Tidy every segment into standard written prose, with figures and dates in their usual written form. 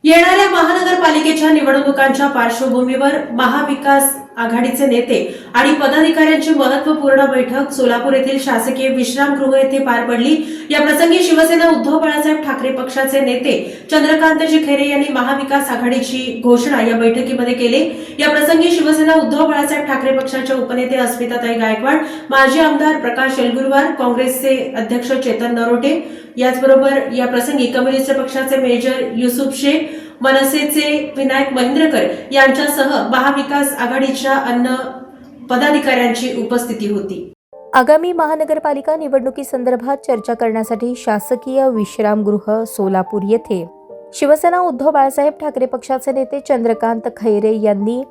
येणाऱ्या महानगरपालिकेच्या निवडणुकांच्या पार्श्वभूमीवर महाविकास आघाडीचे नेते आणि पदाधिकाऱ्यांची महत्त्वपूर्ण बैठक सोलापूर येथील शासकीय विश्रामगृह येथे पार पडली। या प्रसंगी शिवसेना उद्धव बाळासाहेब ठाकरे पक्षाचे नेते चंद्रकांतजी खैरे यांनी महाविकास आघाडीची घोषणा या बैठकीमध्ये केली। या प्रसंगी शिवसेना उद्धव बाळासाहेब ठाकरे पक्षाच्या उपनेते अस्मिताताई गायकवाड, माजी आमदार प्रकाश येलगुरवार, काँग्रेसचे अध्यक्ष चेतन नरोटे, याचबरोबर या प्रसंगी कम्युनिस्ट पक्षाचे मेजर युसुफ शेख, मनसेचे विनायक महेंद्रकर यांच्यासह महाविकास आघाडीच्या अन्य पदाधिकाऱ्यांची उपस्थिती होती। आगामी महानगरपालिका निवडणुकीसंदर्भात चर्चा करण्यासाठी शासकीय विश्रामगृह सोलापूर येथे शिवसेना उद्धव बाळासाहेब ठाकरे पक्षाचे नेते चंद्रकांत खैरे यांनी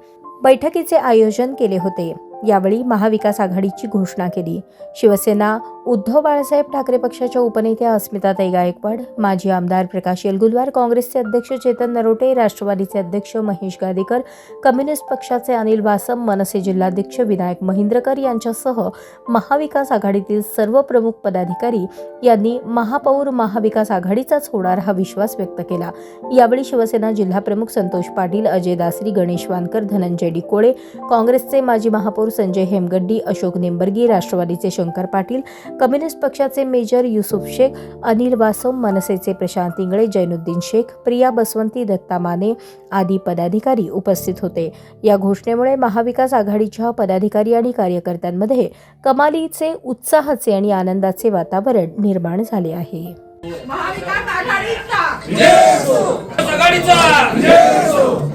बैठकीचे आयोजन केले होते। यावेळी महाविकास आघाडीची घोषणा केली। शिवसेना उद्धव बाळासाहेब ठाकरे पक्षाच्या उपनेत्या अस्मिताताई गायकवाड, माजी आमदार प्रकाश येलगुरवार, काँग्रेसचे अध्यक्ष चेतन नरोटे, राष्ट्रवादीचे अध्यक्ष महेश गादेकर, कम्युनिस्ट पक्षाचे अनिल वासम, मनसे जिल्हाध्यक्ष विनायक महेंद्रकर यांच्यासह महाविकास आघाडीतील सर्व प्रमुख पदाधिकारी यांनी महापौर महाविकास आघाडीचाच होणार हा विश्वास व्यक्त केला। यावेळी शिवसेना जिल्हाप्रमुख संतोष पाटील, अजय दासरी, गणेश वानकर, धनंजय डिकोळे, काँग्रेसचे माजी महापौर संजय हेमगड्डी, अशोक निंबर्गी, राष्ट्रवादीचे शंकर पाटील, कम्युनिस्ट पक्षाचे मेजर युसुफ शेख, अनिल वासम, मनसेचे प्रशांत इंगळे, जैनुद्दीन शेख, प्रिया बसवंती, दत्ता माने आदी पदाधिकारी उपस्थित होते। या घोषणेमुळे महाविकास आघाडीच्या पदाधिकारी आणि कार्यकर्त्यांमध्ये कमालीचे, उत्साहाचे आणि आनंदाचे वातावरण निर्माण झाले आहे। महाविकास आघाडीचा जय हो, आघाडीचा जय हो।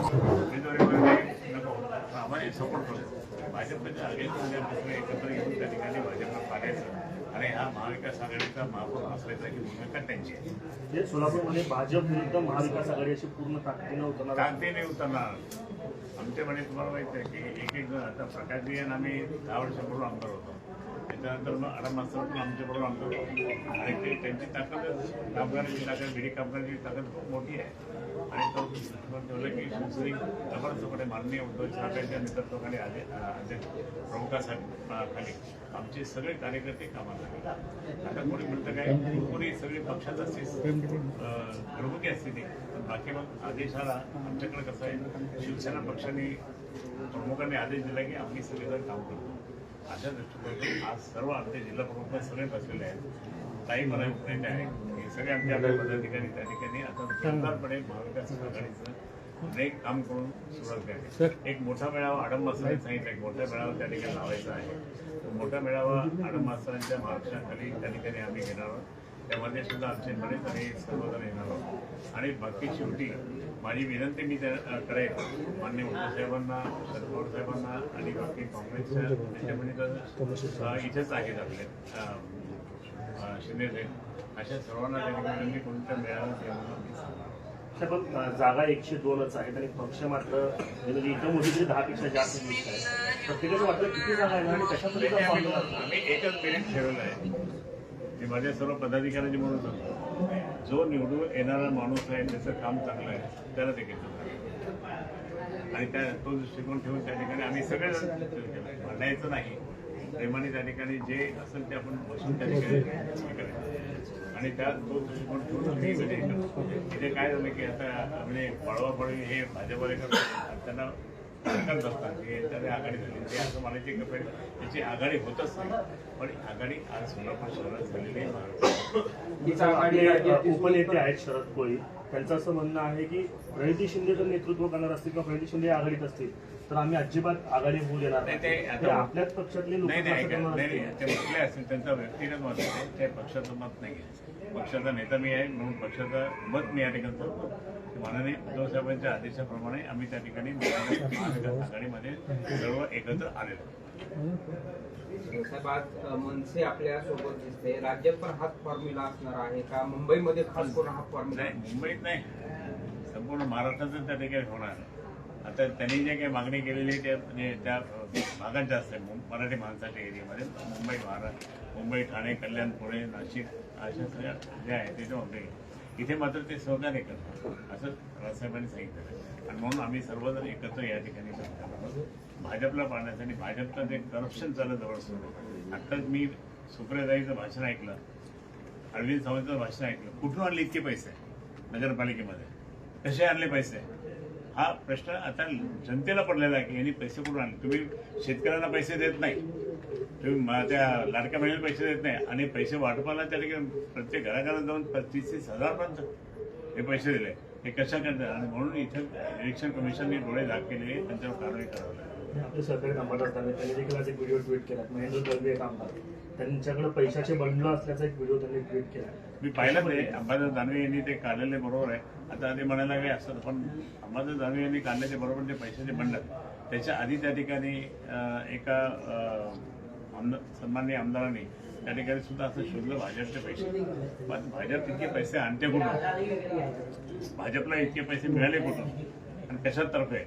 महाविकास आघाडीचा महापौर असल्याची भूमिका त्यांची आहे। म्हणजे सोलापूरमध्ये भाजप विरुद्ध महाविकास आघाडी अशी पूर्ण ताकदीने उतरणार। आमच्याकडे तुम्हाला माहिती आहे की एक जण आता प्रकाशजी आणि आम्ही 10 वर्षापूर्वी आमदार होतो, त्याच्यानंतर मग आराम मास्तर पण आमच्याबरोबर आमदार होतो आणि ते त्यांची ताकद, कामगारांची ताकद, बीडी कामगारांची ताकद खूप मोठी आहे। आणि तो ठेवलं की शिवसेना जबरदस्तपणे माननीय उद्धव साहेबांच्या नेतृत्वाखाली प्रमुखाखाली आमचे सगळे कार्यकर्ते कामाला लागले। आता कोणी म्हणतं काय, कोणी सगळी पक्षात असते, प्रमुखी असते ती, बाकी मग आदेश आला। आमच्याकडे कसं आहे, शिवसेना पक्षाने प्रमुखांनी आदेश दिला की आम्ही सगळेजण काम करतो। अशा दृष्टिकोनातून आज सर्व आमचे जिल्हा प्रमुख सगळे बसलेले आहेत। ताई मला उपनेते आहे, हे सगळे आमच्या पदाधिकारी त्या ठिकाणी आता जोरदारपणे महाविकास आघाडीचं अनेक काम करून सुरुवात करते। एक मोठा मेळावा आडम मास्तरांनी सांगितलं, एक मोठा मेळावा त्या ठिकाणी लावायचा आहे। तो मोठा मेळावा आडम मास्तरांच्या मार्गदर्शनाखाली त्या ठिकाणी आम्ही घेणार आहोत। त्यामध्ये सुद्धा आमचे बरेच आणि सर्वजण येणार आहोत। आणि बाकी शेवटी माझी विनंती मी करेन माननीय उद्धव साहेबांना, शरद पवार साहेबांना आणि बाकी काँग्रेसच्या त्याच्यामध्ये इथेच आहेत आपले शिंदे अशा सर्वांना त्या ठिकाणी कोणत्या मिळालं। पण जागा 102च आहेत आणि पक्ष मात्र म्हणजे इथं मोठी 10पेक्षा जास्त लिस्ट आहे। प्रत्येकाचं वाटलं किती जागा आहे आणि कशासाठी आम्ही एकच मेरिट ठेवलेलं आहे। मी माझ्या सर्व पदाधिकाऱ्यांची म्हणून सांगतो, जो निवडून येणारा माणूस आहे त्याचं काम चांगलं आहे त्याला ते घेतो आणि त्या तो दृष्टिकोन ठेवून त्या ठिकाणी आम्ही सगळेजण म्हणायचं नाही, प्रेमाने त्या ठिकाणी जे असेल ते आपण बसून त्या ठिकाणी करायचं आणि त्या तो दृष्टिकोन ठेवून इथे काय झालं की आता म्हणजे पळवापळवी हे भाजपवाले करतात, त्यांना करत असतात की त्याने आघाडी झाली, ते असं म्हणायचे की त्याची आघाडी होतच नाही, पण आघाडी आज सोलापूर शहरात झालेली आहे। उपनेते आहेत शरद कोळी, त्यांचं असं म्हणणं आहे की प्रणिती शिंदे जर नेतृत्व करणार असतील किंवा प्रणिती शिंदे आघाडीत असतील तर आम्ही अजिबात आघाडी होऊ देणार नाही। ते आपल्याच पक्षातले लोक ते म्हटले असतील, त्यांचा व्यक्तिगत मत आहे, ते पक्षाचं मत नाही आहे। पक्षाचा नेता मी आहे म्हणून पक्षाचं मत मी या ठिकाणी करतो। माननीय उद्धव साहेबांच्या आदेशाप्रमाणे आम्ही त्या ठिकाणी महाविकास आघाडीमध्ये सर्व एकत्र आलेलो। साहेब, आज मनसे आपल्या सोबत दिसते, राज्यात पण हाच फॉर्म्युला असणार आहे का? मुंबईमध्ये खास करून हा फॉर्म्युला नाही, मुंबईत नाही, संपूर्ण महाराष्ट्रातच त्या ठिकाणी होणार। आता त्यांनी जे काही मागणी केलेली आहे त्या भागात जास्त आहे, मराठी माणसाच्या एरियामध्ये मुंबई, ठाणे, कल्याण, पुणे, नाशिक अशा सगळ्या जे आहे त्याच्यामध्ये इथे मात्र ते सहकार्य करतात असं राजसाहेबांनी सांगितलं आणि म्हणून आम्ही सर्वजण एकत्र या ठिकाणी भाजपला पाडण्यासाठी भाजपचं जे करप्शन चालत जवळ आत्ताच मी सुप्रियाताईचं भाषण ऐकलं, अरविंद सावंतचं भाषण ऐकलं, कुठून आणले इतके पैसे नगरपालिकेमध्ये कसे आणले पैसे हा प्रश्न आता जनतेला पडलेला आहे की यांनी पैसे कुठून आणले. तुम्ही शेतकऱ्यांना पैसे देत नाही, तुम्ही त्या लाडक्या बहिणीला पैसे देत नाही आणि पैसे वाटपाला त्या ठिकाणी प्रत्येक घराघरात जाऊन 35-30 हजारपर्यंत हे पैसे दिले. हे कशा करतात आणि म्हणून इथं इलेक्शन कमिशनने डोळे झाक केले, त्यांच्यावर कारवाई करावी लागली. आपले सहकारी कामगार असताना त्यांनी देखील आज एक व्हिडिओ ट्विट केला. महेंद्र दळवे एक आमदार, त्यांच्याकडे पैशाचे बंडल असल्याचा एक व्हिडिओ त्यांनी ट्विट केला. मी पाहिलं ते अंबादास दानवे यांनी ते काढलेले बरोबर आहे. आता ते म्हणायला लागले असतं, पण अंबादास दानवे यांनी काढल्याचे बरोबर ते पैशाचे बंडल. त्याच्या आधी त्या ठिकाणी एका सन्माननीय आमदारांनी त्या ठिकाणी सुद्धा असं शोधलं भाजपचे पैसे. पण भाजप इतके पैसे आणते कुठून, भाजपला इतके पैसे मिळाले कुठून आणि कशातर्फे,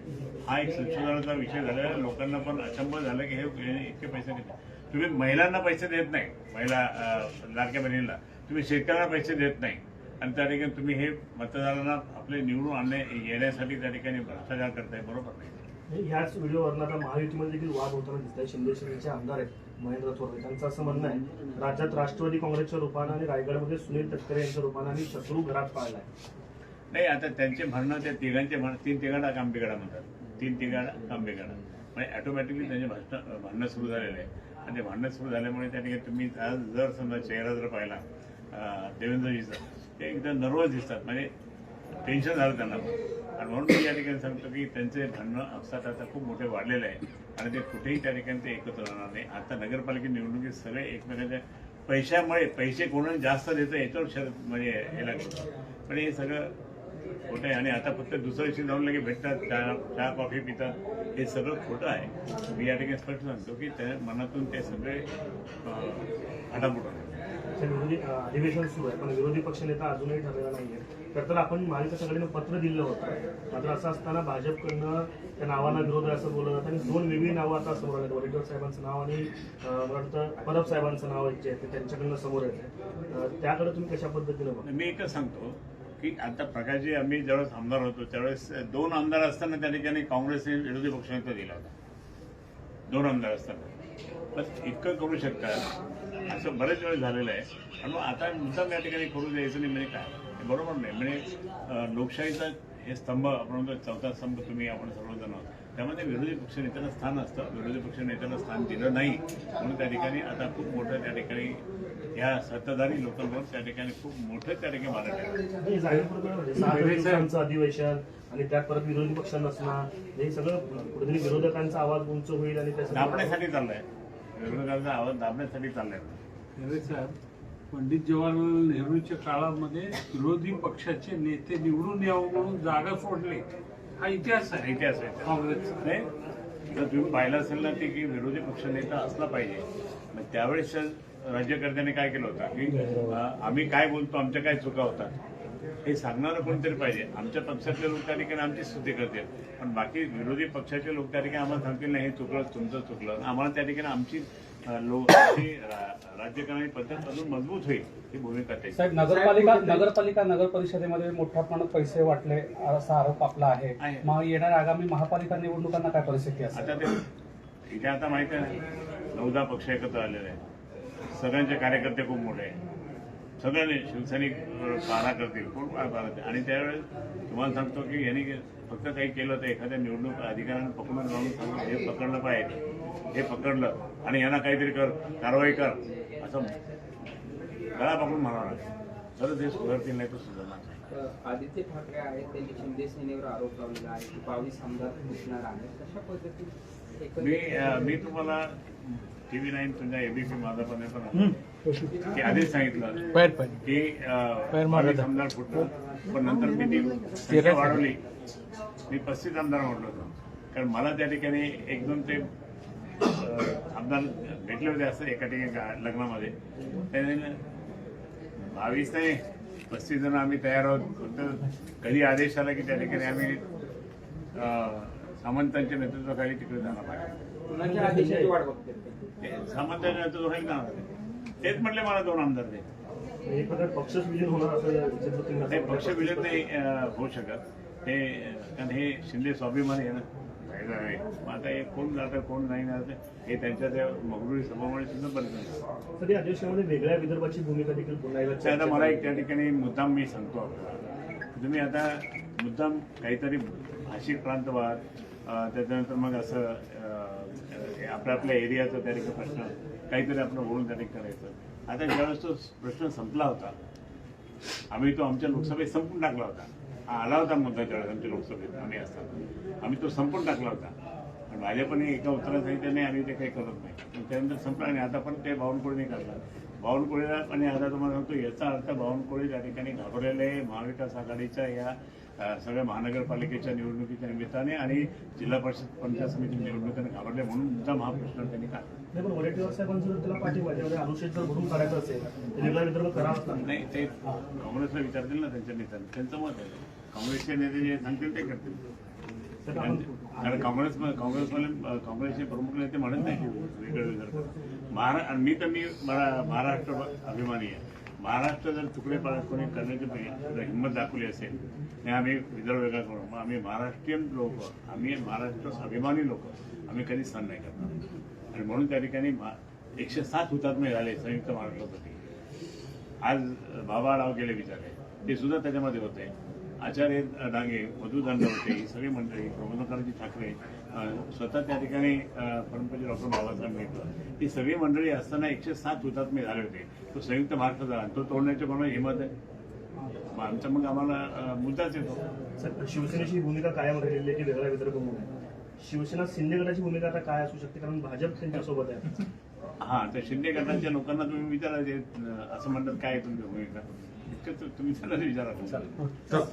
हा एक संशोधनाचा विषय झालेला आहे. लोकांना पण अचंब झालं की हे इतके पैसे देते. तुम्ही महिलांना पैसे देत नाही, महिला लाडक्या बहिणीला, तुम्ही शेतकऱ्यांना पैसे देत नाही आणि त्या ठिकाणी तुम्ही हे मतदारांना आपले निवडून येण्यासाठी त्या ठिकाणी भ्रष्टाचार करताय. बरोबर नाही. ह्याच व्हिडिओवरून आता महायुतीमध्ये देखील वाद होताना दिसत आहे. शिंदे सेनेचे आमदार आहेत महेंद्र थोरवे, त्यांचं असं म्हणणं आहे राज्यात राष्ट्रवादी काँग्रेसच्या रूपानं आणि रायगडमध्ये सुनील तटकरे यांच्या रूपानं आणि शत्रू घरात पाळलाय. नाही, आता त्यांचे म्हणणं त्या तिघांचे तीन तिघाडा काम बिघाडा म्हणतात. तीन तिघाडा काम बिघाडा म्हणजे ऑटोमॅटिकली त्यांचे भांडणं सुरू झालेले आहे आणि ते भांडणं सुरू झाल्यामुळे त्या ठिकाणी तुम्ही आज जर समजा चेहरा जर पाहिला देवेंद्रजीचा, ते एकदम नर्वस दिसतात, म्हणजे टेन्शन झालं त्यांना. आणि म्हणून मी या ठिकाणी सांगतो की त्यांचे भांडणं अक्षात आता खूप मोठे वाढलेले आहे आणि ते कुठेही त्या ठिकाणी ते एकत्र राहणार नाही. आता नगरपालिका निवडणुकीत सगळे एकमेकांच्या पैशामुळे, पैसे कोणाला जास्त देतं याच्यावर म्हणजे हे लागतं, पण हे सगळं खोटं आहे. आणि आता फक्त दुसऱ्या दिवशी जाऊन लगे भेटतात, चहा कॉफी पितात, हे सगळं खोटं आहे. मी या ठिकाणी स्पष्ट सांगतो की त्या मनातून ते सगळे आटापुट आहे. विरोधी अधिवेशन सुरू आहे पण विरोधी पक्षनेता अजूनही ठरलेला नाहीये. तर आपण महाविकास आघाडीनं पत्र दिलं होतं, मात्र असं असताना भाजपकडनं त्या नावांना विरोध आहे असं बोलत आणि दोन वेगळी नावं आता समोर आले. वडेट्टीवार साहेबांचं नाव आणि मला वाटतं परब साहेबांचं नाव जे आहे ते त्यांच्याकडनं समोर येते. त्याकडे तुम्ही कशा पद्धतीनं बघता? मी एकच सांगतो की आता प्रकाशजी, आम्ही ज्यावेळेस आमदार होतो त्यावेळेस 2 आमदार असताना त्या ठिकाणी काँग्रेसने विरोधी पक्षनेता दिला होता. 2 आमदार असताना बस इतकं करू शकतात असं बरेच वेळ झालेलं आहे. आणि मग आता मुद्दाम या ठिकाणी करू द्यायचं नाही म्हणजे काय, हे बरोबर नाही. म्हणजे लोकशाहीचा हे स्तंभ आपण म्हणतो, चौथा स्तंभ तुम्ही आपण सर्वजण आहोत, त्यामध्ये विरोधी पक्षनेत्याला स्थान असतं. विरोधी पक्षनेत्याला स्थान दिलं नाही म्हणून त्या ठिकाणी आता खूप मोठं त्या ठिकाणी या सत्ताधारी लोकांवर त्या ठिकाणी खूप मोठं त्या ठिकाणी मारत आहे. जाहीरपणे 6 दिवसांचं अधिवेशन आणि त्यात परत विरोधी पक्ष नसणार, हे सगळं कुठेतरी विरोधकांचा आवाज उंच होईल आणि दाबण्यासाठी चाललंय, विरोधकांचा आवाज दाबण्यासाठी चाललाय. साहेब, पंडित जवाहरलाल नेहरूंच्या काळामध्ये विरोधी पक्षाचे नेते निवडून यावं म्हणून जागा सोडले, हा इतिहास आहे. इतिहास आहे काँग्रेसचा. नाही, जर तुम्ही पाहिलं असेल ना ते की विरोधी पक्षनेता असला पाहिजे. मग त्यावेळेस राज्यकर्त्यांनी काय केलं होतं की आम्ही काय बोलतो, आमच्या काय चुका होतात हे सांगणारं कोणतरी पाहिजे. आमच्या पक्षातले लोक त्या ठिकाणी आमची स्तुती करतील, पण बाकी विरोधी पक्षाचे लोक त्या ठिकाणी आम्हाला सांगतील नाही हे चुकलं, तुमचं चुकलं. आम्हाला त्या ठिकाणी आमची राज्यकारणी पद्धत अजून मजबूत होईल ही भूमिका त्याची. साहेब, नगर परिषदेमध्ये मोठ्या प्रमाणात पैसे वाटले असा आरोप आपला आहे. मग येणाऱ्या आगामी महापालिका निवडणुकांना काय परिस्थिती असेल? आता ते इथे आता माहिती आहे ना, 9-10 पक्ष एकत्र आलेले आहेत, सगळ्यांचे कार्यकर्ते खूप मोठे आहेत, सगळ्यांनी शिवसैनिक पाहणा करतील, कोण काय पाहणार. आणि त्यावेळेस तुम्हाला सांगतो की यांनी फक्त काही केलं तर एखाद्या निवडणूक अधिकाऱ्यांना पकडून जाऊन सांगतो हे पकडलं पाहिजे, हे पकडलं आणि यांना काहीतरी कर, कारवाई कर, असं गळा पकडून म्हणावं लागेल. तर ते सुधारतील, नाही तर सुधारणार नाही. आदित्य ठाकरे आहेत, त्यांनी शिंदे सेनेवर आरोप लावलेला आहे की 22 आमदार घुसणार आहेत. कशा पद्धतीने मी तुम्हाला TV9 तुमच्या एबीपी माझा पण की आधीच सांगितलं की 22 आमदार फुटणार, पण नंतर मी ती संख्या वाढवली, मी 35 आमदार म्हटलं होतं. कारण मला त्या ठिकाणी 1-2 ते आमदार भेटले होते असं एका ठिकाणी लग्नामध्ये. त्याने 22 नाही 35 जण आम्ही तयार आहोत. फक्त कधी आदेश आला की त्या ठिकाणी आम्ही सामंतांच्या नेतृत्वाखाली तिकडे जाणार पाहिजे. कुणाच्या आदेशाची वाट बघते? सामंतांच्या नेतृत्वाखाली जाणार. तेच म्हटले मला 2 आमदार दे. एक प्रकार पक्षच विलीन होणार असं ते पक्ष विलीन नाही होऊ शकत ते, कारण हे शिंदे स्वाभिमानी आहे ना. आता हे कोण जातं कोण नाही जातं हे त्यांच्या त्या मगरुळी सभामुळे सुद्धा बदलतं. तर या अधिवेशनामध्ये वेगळ्या विदर्भाची भूमिका देखील पुन्हा एकदा आता मला एक त्या ठिकाणी मुद्दाम मी सांगतो आपल्याला, तुम्ही आता मुद्दाम काहीतरी भाषिक प्रांतवाद त्याच्यानंतर मग असं आपल्या आपल्या एरियाचा त्या ठिकाणी प्रश्न काहीतरी आपण बोलून त्या ठिकाणी करायचं. आता ज्यावेळेस तो प्रश्न संपला होता, आम्ही तो आमच्या लोकसभेत संपून टाकला होता. हा आला होता मुद्दा त्यावेळेस आमच्या लोकसभेत आम्ही असताना आम्ही तो संपून टाकला होता. आणि भाजपने एका उत्तरात सांगितलं नाही आम्ही ते काही करत नाही. पण त्यानंतर संपला आणि आता पण ते बावनकुळेने काढला. बावनकुळेला आणि आता तुम्हाला सांगतो याचा अर्थ बावनकुळे त्या ठिकाणी घाबरलेले महाविकास आघाडीच्या या सगळ्या महानगरपालिकेच्या निवडणुकीच्या निमित्ताने आणि जिल्हा परिषद पंचायत समिती निवडणुकीने घाबरले म्हणून मुद्दाम हा प्रश्न त्यांनी काढला. नाही पण वडेट्टीवार साहेबांचं जर त्याला पाठिंबा त्यामध्ये अनुच्छेद जर भरून काढायचं असेल तर निर्णय विदर्भ करावाच लागणार. नाही ते काँग्रेसला विचारतील ना त्यांच्या नेत्यांना, त्यांचं मत आहे. काँग्रेसचे नेते जे सांगतील ते करतील. कारण काँग्रेसचे प्रमुख नेते म्हणत नाही वेगळं विदर्भ आणि मी महाराष्ट्र अभिमानी आहे. महाराष्ट्र जर तुकडे पाडत कोणी करण्याची हिंमत दाखवली असेल आणि आम्ही विदर्भ वेगळा करू, मग आम्ही महाराष्ट्रीयन लोक, आम्ही महाराष्ट्र अभिमानी लोक आम्ही कधीच सहन नाही करणार. आणि म्हणून त्या ठिकाणी 107 हुतात्मे झाले संयुक्त महाराष्ट्रासाठी. आज बाबा राव गेले विचारे ते सुद्धा त्याच्यामध्ये होते. आचार्य डांगे, मधु दंडवते, ही सगळी मंडळी, प्रमोदकांची ठाकरे, स्वतः त्या ठिकाणी परमपूज्य डॉक्टर बाबासाहेब आंबेडकर, ही सगळी मंडळी असताना 107 हुतात्मे झाले होते. तो संयुक्त महाराष्ट्र झाला, तो तोडण्याची कोणाला हिंमत आहे? मग आम्हाला मुद्दाच येतो. सर, शिवसेनेची भूमिका कायम राहिलेली आहे की वेगळा विदर्भ म्हणून. शिवसेना शिंदे गटाची भूमिका आता काय असू शकते, कारण भाजप त्यांच्यासोबत आहे. हा, तर शिंदे गटाच्या लोकांना तुम्ही विचारायचे असं म्हणतात काय आहे तुमची भूमिका, इतकं तुम्ही त्याला विचारा.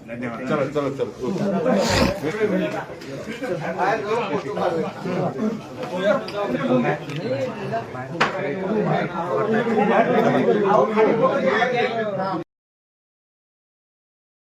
धन्यवाद.